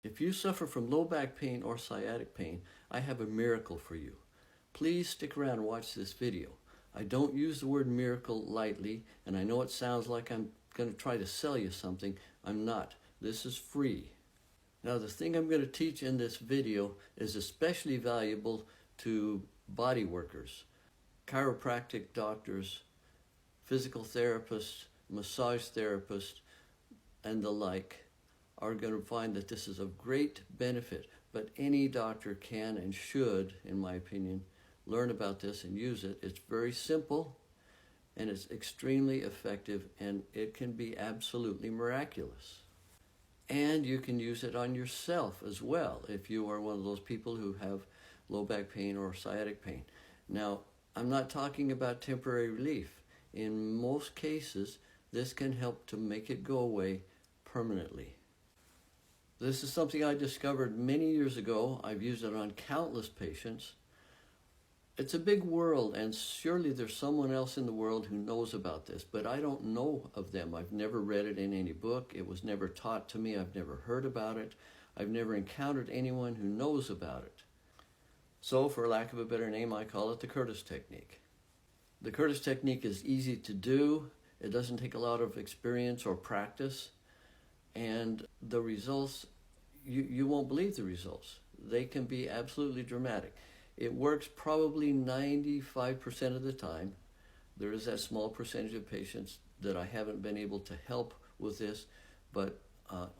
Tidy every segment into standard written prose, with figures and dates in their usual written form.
If you suffer from low back pain or sciatic pain, I have a miracle for you. Please stick around and watch this video. I don't use the word miracle lightly, and I know it sounds like I'm going to try to sell you something. I'm not. This is free. Now, the thing I'm going to teach in this video is especially valuable to body workers, chiropractic doctors, physical therapists, massage therapists, and the like are going to find that this is of great benefit. But any doctor can and should, in my opinion, learn about this and use it. It's very simple, and it's extremely effective, and it can be absolutely miraculous. And you can use it on yourself as well if you are one of those people who have low back pain or sciatic pain. Now, I'm not talking about temporary relief. In most cases, this can help to make it go away permanently. This is something I discovered many years ago. I've used it on countless patients. It's a big world, and surely there's someone else in the world who knows about this, but I don't know of them. I've never read it in any book. It was never taught to me. I've never heard about it. I've never encountered anyone who knows about it. So, for lack of a better name, I call it the Curtis Technique. The Curtis Technique is easy to do. It doesn't take a lot of experience or practice. And the results, you won't believe the results. They can be absolutely dramatic. It works probably 95% of the time. There is that small percentage of patients that I haven't been able to help with this, but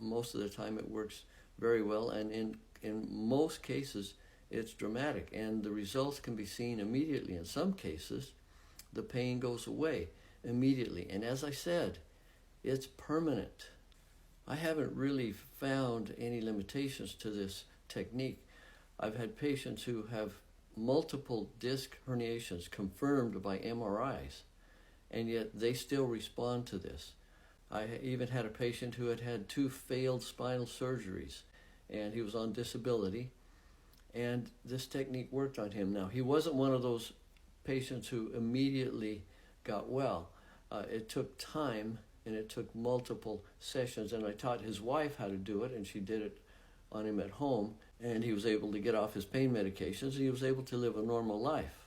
most of the time it works very well. And in most cases, it's dramatic. And the results can be seen immediately. In some cases, the pain goes away immediately. And as I said, it's permanent. I haven't really found any limitations to this technique. I've had patients who have multiple disc herniations confirmed by MRIs, and yet they still respond to this. I even had a patient who had had 2 failed spinal surgeries, and he was on disability, and this technique worked on him. Now, he wasn't one of those patients who immediately got well. It took time, and it took multiple sessions, and I taught his wife how to do it, and she did it on him at home, and he was able to get off his pain medications, and he was able to live a normal life.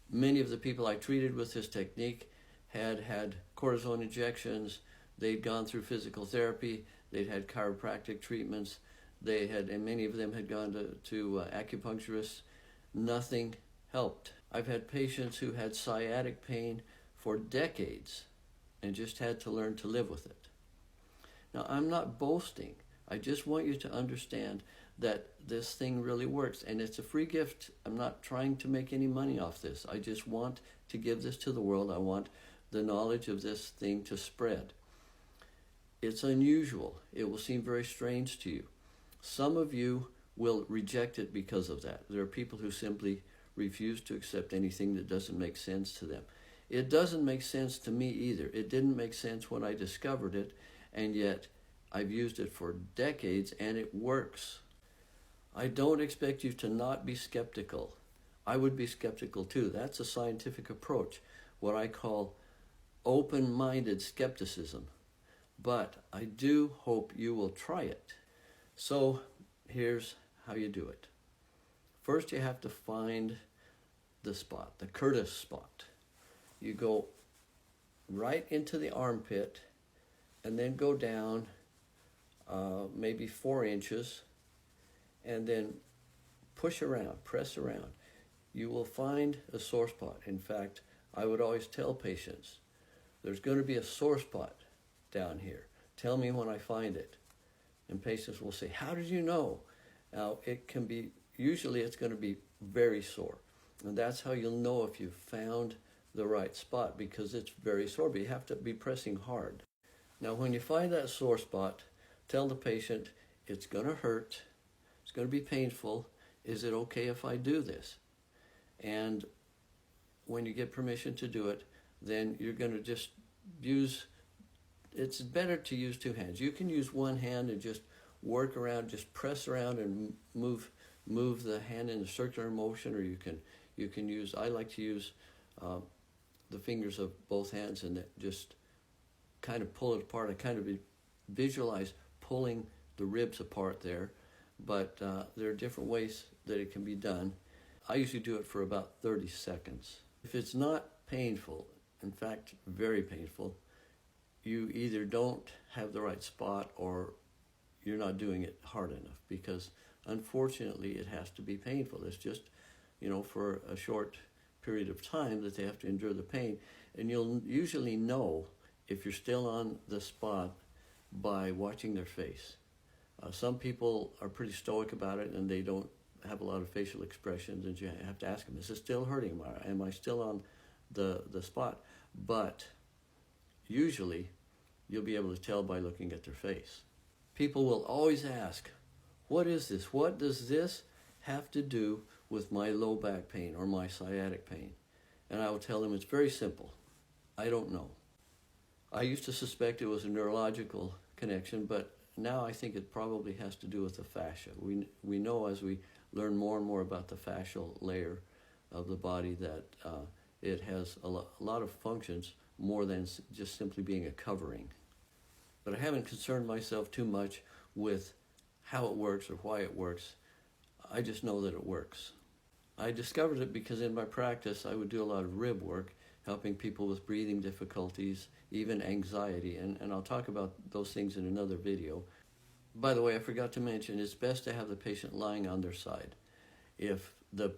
Many of the people I treated with this technique had had cortisone injections, they'd gone through physical therapy, they'd had chiropractic treatments, and many of them had gone to acupuncturists. Nothing helped. I've had patients who had sciatic pain for decades and just had to learn to live with it. Now, I'm not boasting. I just want you to understand that this thing really works, and it's a free gift. I'm not trying to make any money off this. I just want to give this to the world. I want the knowledge of this thing to spread. It's unusual. It will seem very strange to you. Some of you will reject it because of that. There are people who simply refuse to accept anything that doesn't make sense to them. It doesn't make sense to me either. It didn't make sense when I discovered it, and yet I've used it for decades, and it works. I don't expect you to not be skeptical. I would be skeptical too. That's a scientific approach, what I call open-minded skepticism. But I do hope you will try it. So here's how you do it. First, you have to find the spot, the Curtis spot. You go right into the armpit and then go down maybe 4 inches and then push around, press around. You will find a sore spot. In fact, I would always tell patients, there's going to be a sore spot down here. Tell me when I find it. And patients will say, how did you know? Now, usually it's going to be very sore. And that's how you'll know if you've found the right spot, because it's very sore, but you have to be pressing hard. Now, when you find that sore spot, tell the patient, it's going to hurt, it's going to be painful. Is it okay if I do this? And when you get permission to do it, then you're going to just it's better to use 2 hands. You can use 1 hand and just work around, just press around and move the hand in a circular motion, or you can use, I like to use the fingers of both hands and just kind of pull it apart. I kind of visualize pulling the ribs apart there, but there are different ways that it can be done. I usually do it for about 30 seconds. If it's not painful, in fact, very painful, you either don't have the right spot or you're not doing it hard enough, because unfortunately it has to be painful. It's just, for a short period of time that they have to endure the pain. And you'll usually know if you're still on the spot by watching their face. Some people are pretty stoic about it and they don't have a lot of facial expressions, and you have to ask them, is it still hurting? Am I still on the spot? But usually you'll be able to tell by looking at their face. People will always ask, what is this? What does this have to do with my low back pain or my sciatic pain? And I will tell them it's very simple. I don't know. I used to suspect it was a neurological connection, but now I think it probably has to do with the fascia. We know as we learn more and more about the fascial layer of the body that it has a lot of functions more than just simply being a covering. But I haven't concerned myself too much with how it works or why it works. I just know that it works. I discovered it because in my practice I would do a lot of rib work, helping people with breathing difficulties, even anxiety, and I'll talk about those things in another video. By the way, I forgot to mention, it's best to have the patient lying on their side. If the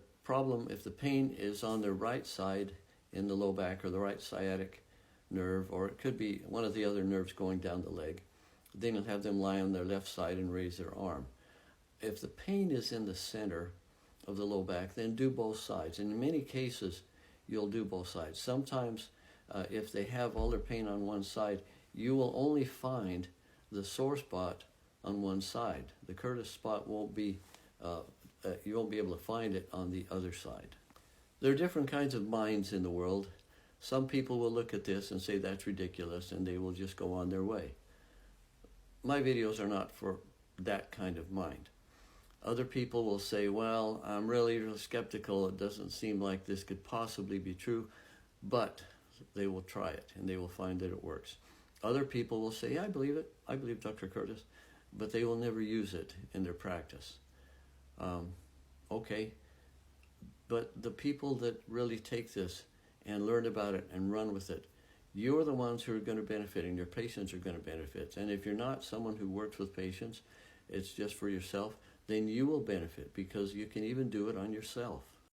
pain is on their right side in the low back or the right sciatic nerve, or it could be one of the other nerves going down the leg, then you'll have them lie on their left side and raise their arm. If the pain is in the center of the low back, then do both sides. And in many cases, you'll do both sides. Sometimes, if they have all their pain on one side, you will only find the sore spot on one side. The Curtis spot won't be, you won't be able to find it on the other side. There are different kinds of minds in the world. Some people will look at this and say that's ridiculous, and they will just go on their way. My videos are not for that kind of mind. Other people will say, well, I'm really skeptical. It doesn't seem like this could possibly be true, but they will try it and they will find that it works. Other people will say, yeah, I believe it. I believe Dr. Curtis, but they will never use it in their practice. Okay, but the people that really take this and learn about it and run with it, you're the ones who are going to benefit, and your patients are going to benefit. And if you're not someone who works with patients, it's just for yourself, then you will benefit because you can even do it on yourself.